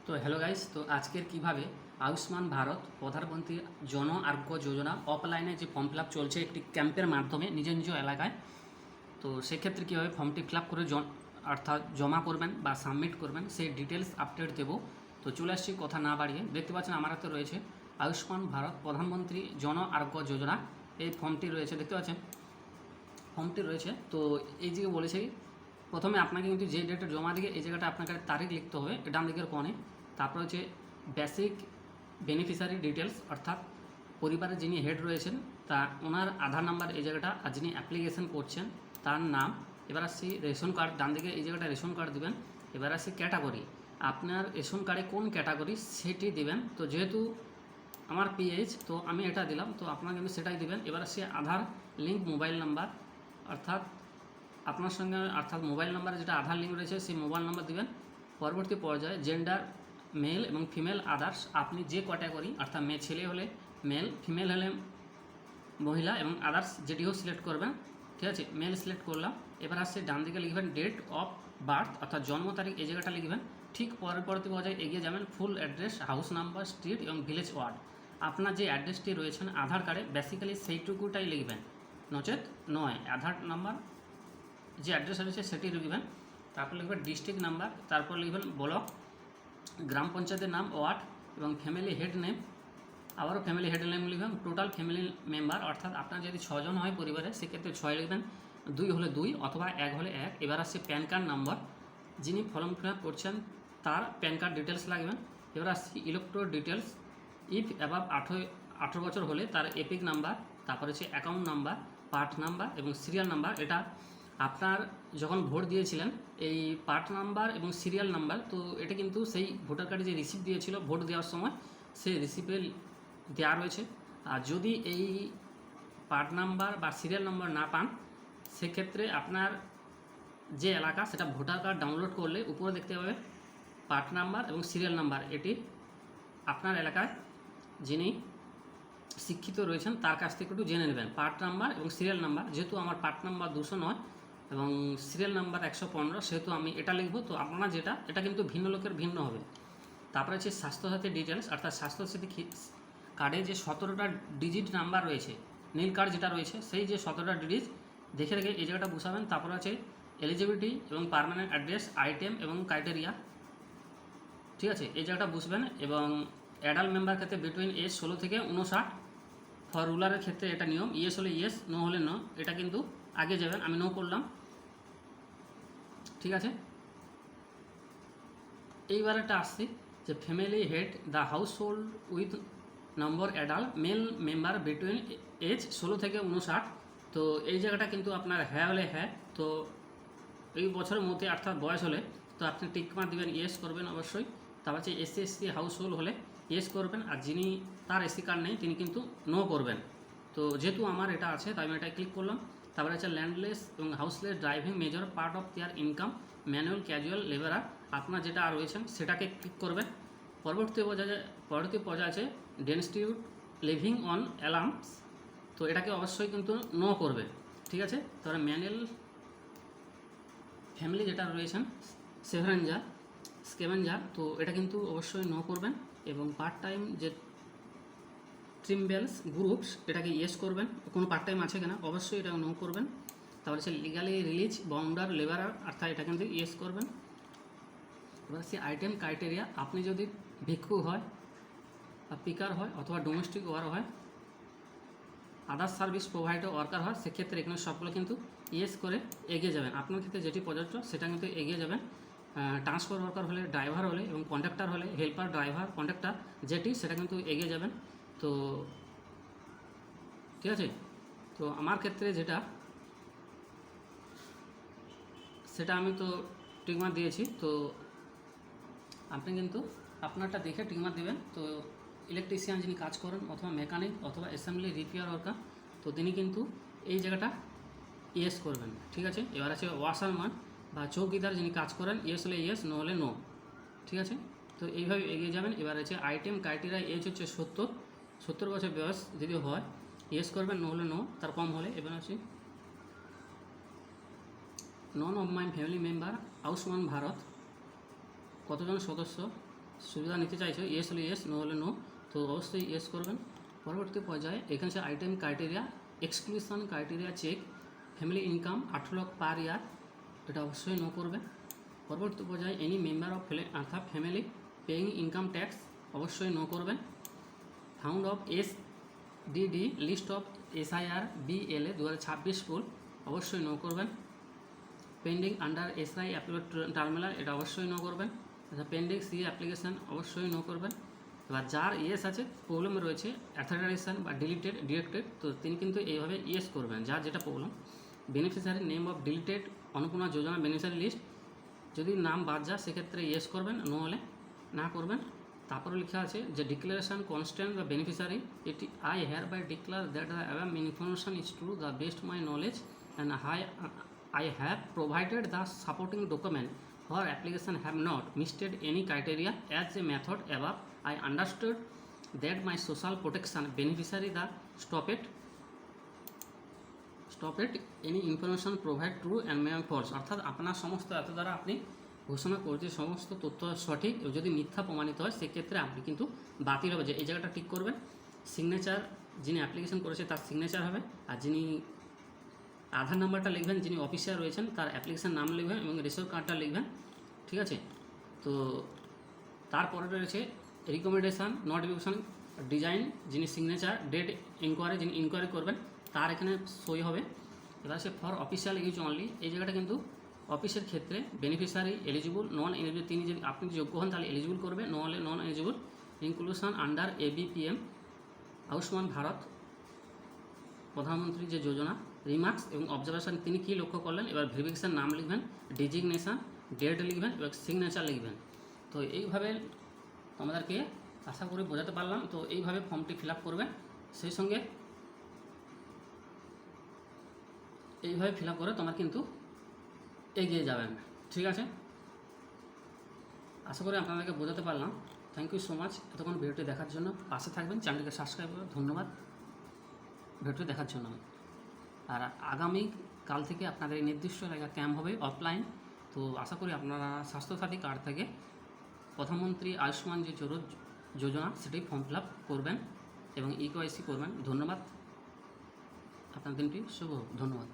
তো hello guys, তো আজকের কিভাবে আয়ুষ্মান ভারত প্রধানমন্ত্রী জন আরোগ্য যোজনা অফলাইনে যে ফর্ম ফিল আপ চলছে একটি ক্যাম্পের মাধ্যমে নিজ নিজ এলাকায়। তো সেক্ষেত্রে কীভাবে ফর্মটি ফিল আপ করে অর্থাৎ জমা করবেন বা সাবমিট করবেন সেই ডিটেলস আপডেট দেবো। তো চলে আসছি কথা না বাড়িয়ে, দেখতে পাচ্ছেন আমার হাতে রয়েছে আয়ুষ্মান ভারত প্রধানমন্ত্রী জন আরোগ্য যোজনা। এই ফর্মটি রয়েছে, দেখতে পাচ্ছেন ফর্মটি রয়েছে। তো এই যে বলেছে প্রথমে আপনাকে কিন্তু যে ডেটে জমা দিকে এই জায়গাটা আপনাকে তারিখ লিখতে হবে ডান দিকের কোণে। তারপর হচ্ছে বেসিক বেনিফিশিয়ারি ডিটেলস, অর্থাৎ পরিবারের যিনি হেড রয়েছেন তা ওনার আধার নাম্বার এই জায়গাটা, আর যিনি অ্যাপ্লিকেশন করছেন তার নাম। এবার আসছি রেশন কার্ড, ডান দিকে এই জায়গাটা রেশন কার্ড দেবেন। এবার আসছি ক্যাটাগরি, আপনার রেশন কার্ডে কোন ক্যাটাগরি সেটি দিবেন। তো যেহেতু আমার পিএইচ, তো আমি এটা দিলাম, তো আপনারা কিন্তু সেটাই দিবেন। এবার আসছে আধার লিঙ্ক মোবাইল নাম্বার, অর্থাৎ আপনার সঙ্গে অর্থাৎ মোবাইল নাম্বারে যেটা আধার লিঙ্ক রয়েছে সেই মোবাইল নাম্বার দিবেন। পরবর্তী পর্যায়ে জেন্ডার মেল এবং ফিমেল আদার্স, আপনি যে ক্যাটাগরি অর্থাৎ ছেলে হলে মেল, ফিমেল হলে মহিলা এবং আদার্স যেটিও সিলেক্ট করবেন। ঠিক আছে, মেল সিলেক্ট করলাম। এবার আসছে ডান দিকে লিখবেন ডেট অফ বার্থ, অর্থাৎ জন্ম তারিখ এই জায়গাটা লিখবেন। ঠিক পরবর্তী পর্যায়ে এগিয়ে যাবেন, full address, house number, street এবং ভিলেজ ওয়ার্ড। আপনার যে অ্যাড্রেসটি রয়েছেন আধার কার্ডে বেসিক্যালি সেইটুকুটাই লিখবেন, নচেত নয়। আধার নাম্বার যে অ্যাড্রেস রয়েছে সেটি লিখবেন। তারপর লিখবেন ডিস্ট্রিক্ট নাম্বার, তারপর লিখবেন ব্লক, গ্রাম পঞ্চায়েতের নাম, ওয়ার্ড এবং ফ্যামিলি হেড নেম। আবারও ফ্যামিলি হেড নেম লিখবেন। টোটাল ফ্যামিলি মেম্বার, অর্থাৎ আপনার যদি 6 জন হয় পরিবারে সেক্ষেত্রে 6 লিখবেন, 2 হলে 2 অথবা 1 হলে 1। এবার আসছে প্যান কার্ড নাম্বার, যিনি ফর্ম ফিল আপ করছেন তার প্যান কার্ড ডিটেলস লাগবেন। এবার আসছে ইলেকট্রো ডিটেলস, ইফ অ্যাবাভ 18 বছর হলে তার এপিক নাম্বার, তারপরে হচ্ছে অ্যাকাউন্ট নাম্বার, পার্ট নাম্বার এবং সিরিয়াল নাম্বার। এটা আপনার যখন ভোট দিয়েছিলেন এই পার্ট নাম্বার এবং সিরিয়াল নাম্বার, তো এটা কিন্তু সেই ভোটার কার্ডে যে রিসিপ্ট দিয়েছিল ভোট দেওয়ার সময় সেই রিসিপ্টে দেওয়া রয়েছে। আর যদি এই পার্ট নাম্বার বা সিরিয়াল নাম্বার না পান সেক্ষেত্রে আপনার যে এলাকা সেটা ভোটার কার্ড ডাউনলোড করলে উপরে দেখতে পাবে পার্ট নাম্বার এবং সিরিয়াল নাম্বার। এটি আপনার এলাকায় যিনি শিক্ষিত রয়েছেন তার কাছ থেকে একটু জেনে নেবেন পার্ট নাম্বার এবং সিরিয়াল নাম্বার। যেহেতু আমার পার্ট নাম্বার 209 এবং সিরিয়াল নাম্বার 115, সেহেতু আমি এটা লিখব। তো আপনারা যেটা, এটা কিন্তু ভিন্ন লোকের ভিন্ন হবে। তারপরে হচ্ছে স্বাস্থ্যসাথী ডিটেলস, অর্থাৎ স্বাস্থ্যসাথী কার্ডে যে 17টা ডিজিট নাম্বার রয়েছে, নীল কার্ড যেটা রয়েছে সেই যে 17টা ডিজিট দেখে রেখে এই জায়গাটা বসাবেন। তারপরে আছে এলিজিবিলিটি এবং পার্মানেন্ট অ্যাড্রেস, আইটেম এবং ক্রাইটেরিয়া। ঠিক আছে, এই জায়গাটা বুঝবেন। এবং অ্যাডাল্ট মেম্বার ক্ষেত্রে বিটুইন এজ 16 থেকে 59। ফর রুলারের ক্ষেত্রে এটা নিয়ম, ইয়েস হলে ইয়েস, নো হলে নো। এটা কিন্তু আগে যাবেন, আমি নো করলাম। ঠিক আছে, এইবারেটা আসছি যে family head the household with number adult male member between age 16 থেকে 59। তো এই জায়গাটা কিন্তু আপনার হ্যাঁ হলে হ্যাঁ, তো এই বছরের মধ্যে অর্থাৎ বয়স হলে তো আপনি টিকমার্ক দেবেন, ইয়েস করবেন অবশ্যই। তারপর হচ্ছে এসসি এসটি হাউস হোল্ড হলে ইয়েস করবেন, আর যিনি তার এসসি কার্ড নেই তিনি কিন্তু নো করবেন। তো যেহেতু আমার এটা আছে তাই আমি এটা ক্লিক করলাম। তারপরে হচ্ছে ল্যান্ডলেস এবং houseless driving major part of their income, manual casual labourer, আপনার যেটা রয়েছেন সেটাকে ক্লিক করবেন। পরবর্তী পর্যায়ে আছে ডেনস্টিটিউট লিভিং অন অ্যালার্মস, তো এটাকে অবশ্যই কিন্তু নো করবে। ঠিক আছে, তারপরে ম্যানুয়াল ফ্যামিলি যেটা রয়েছেন স্কেভেঞ্জার, তো এটা কিন্তু অবশ্যই নো করবেন। এবং পার্ট টাইম যে ট্রিমবেলস গ্রুপস এটাকে ইয়েস করবেন, কোনো পার্ট টাইম আছে কিনা অবশ্যই এটা নো করবেন। তারপরে হচ্ছে লিগালি রিলিজ বাউন্ডার লেবারার, অর্থাৎ এটা কিন্তু ইয়েস করবেন। এবার হচ্ছে আইটেম ক্রাইটেরিয়া, আপনি যদি ভিক্ষুক হয় বা পিকার হয় অথবা ডোমেস্টিক ওয়ার হয়, আদার্স সার্ভিস প্রোভাইডার ওয়ার্কার হয়, সেক্ষেত্রে এখানে সবগুলো কিন্তু ইয়েস করে এগিয়ে যাবেন। আপনার ক্ষেত্রে যেটি প্রযোজ্য সেটা কিন্তু এগিয়ে যাবেন। ট্রান্সপোর্ট ওয়ার্কার হলে, ড্রাইভার হলে এবং কন্ডাক্টর হলে, হেল্পার, ড্রাইভার, কন্ডাক্টর যেটি সেটা কিন্তু এগিয়ে যাবেন। তো ঠিক আছে, তো আমার ক্ষেত্রে যেটা সেটা আমি তো টিকমার্ক দিয়েছি। তো আপনি কিন্তু আপনারটা দেখে টিকমার্ক দেবেন। তো ইলেকট্রিশিয়ান যিনি কাজ করেন অথবা মেকানিক অথবা অ্যাসেম্বলি রিপেয়ার ওয়ার্কার, তো তিনি কিন্তু এই জায়গাটা ইয়েস করবেন। ঠিক আছে, এবার আছে ওয়াশারম্যান বা চৌকিদার যিনি কাজ করেন, ইয়েস হলে ইয়েস, নো হলে নো। ঠিক আছে, তো এইভাবে এগিয়ে যাবেন। এবার আছে আইটেম ক্রাইটেরিয়া, এজ হচ্ছে 70 বছর বয়স যদি হয় ইয়েস করবেন, নো হলে নো, তার কম হলে। এবার আছে none of my family member Ayushman Bharat, কতজন সদস্য সুবিধা নিতে চাইছো, ইয়েস হলে ইয়েস, নো হলে নো। তো অবশ্যই ইয়েস করবেন। পরবর্তী পর্যায়ে এখানে আছে item criteria, exclusion criteria check, family income 18 lakh per year, এটা অবশ্যই নো করবেন। পরবর্তী পর্যায়ে এনি মেম্বার অফ অর্থাৎ ফ্যামিলি পেইং ইনকাম ট্যাক্স, অবশ্যই নো করবেন। Found of SDD list of SIR BLA 2026 full, অবশ্যই নো করবেন। Pending under SI applicate terminal, এটা অবশ্যই নো করবেন। আচ্ছা, পেন্ডিং সি অ্যাপ্লিকেশান, অবশ্যই নো করবেন। এবার যার ইয়েস আছে, প্রবলেম রয়েছে অ্যাথরাইজেশন বা ডিলেটেড, তো তিনি কিন্তু এইভাবে ইয়েস করবেন যার যেটা problem. Beneficiary name of deleted Annapurna Yojana beneficiary list, যদি নাম বাদ যায় সেক্ষেত্রে ইয়েস করবেন, নো হলে না করবেন। তারপরে লেখা আছে যে ডিক্লারেশন কনস্ট্যান্ট বা বেনিফিশিয়ারি, এটি I hereby declare that the above information is true the best my knowledge and I have provided the supporting document for application have not missed any criteria as a method above. I understood that my social protection beneficiary the stop it any information provide true and may be false, অর্থাৎ আপনার সমস্ত এত দ্বারা আপনি ঘোষণা করছে সমস্ত তথ্য সঠিক, যদি মিথ্যা প্রমাণিত হয় সেক্ষেত্রে আপনি কিন্তু বাতিল হবে। যে এই জায়গাটা ঠিক করবেন, সিগনেচার যিনি অ্যাপ্লিকেশন করেছে তার সিগনেচার হবে, আর যিনি আধার নাম্বারটা লিখবেন, যিনি অফিসার রয়েছেন তার অ্যাপ্লিকেশন নাম লিখবেন এবং রেশন কার্ডটা লিখবেন, ঠিক আছে। তো তারপরে রয়েছে রিকমেন্ডেশন নোটিফিকেশন ডিজাইন, যিনি সিগনেচার, ডেট ইনকোয়ারি, যিনি ইনকোয়ারি করবেন তার এখানে সই হবে। এবার আছে ফর অফিসিয়াল ইউজ অনলি, এই জায়গাটা কিন্তু অফিসের ক্ষেত্রে বেনিফিশিয়ারি এলিজিবল, নন এলিজিবল, তিনি যদি আপনি যোগ্য হন তাহলে এলিজিবল করবে, নো হলে non eligible. Inclusion under ABPM Ayushman Bharat Pradhan Mantri যে যোজনা, রিমার্কস এবং অবজারভেশন, তিনি কী লক্ষ্য করলেন। এবার ভেরিফিকেশান নাম লিখবেন, ডিজিগনেশান, ডেট লিখবেন এবং সিগনেচার লিখবেন। তো এইভাবে আমাদেরকে আশা করি বোঝাতে পারলাম। তো এইভাবে ফর্মটি ফিল আপ করবেন, সেই সঙ্গে এইভাবে ফিল আপ করে তোমার কিন্তু এগিয়ে যাবেন, ঠিক আছে। আশা করি আপনাদেরকে বোঝাতে পারলাম। থ্যাংক ইউ সো মাচ এতক্ষণ ভিডিওটি দেখার জন্য। পাশে থাকবেন, চ্যানেলটিকে সাবস্ক্রাইব করবেন। ধন্যবাদ ভিডিওটি দেখার জন্য। আর আগামী কাল থেকে আপনাদের এই নির্দিষ্ট জায়গা ক্যাম্প হবে অফলাইন। তো আশা করি আপনারা স্বাস্থ্যসাথী কার্ড থেকে প্রধানমন্ত্রী আয়ুষ্মান যে যোজনা সেটি ফর্ম ফিল আপ করবেন এবং EKYC করবেন। ধন্যবাদ, আপনার দিনটি শুভ হোক। ধন্যবাদ।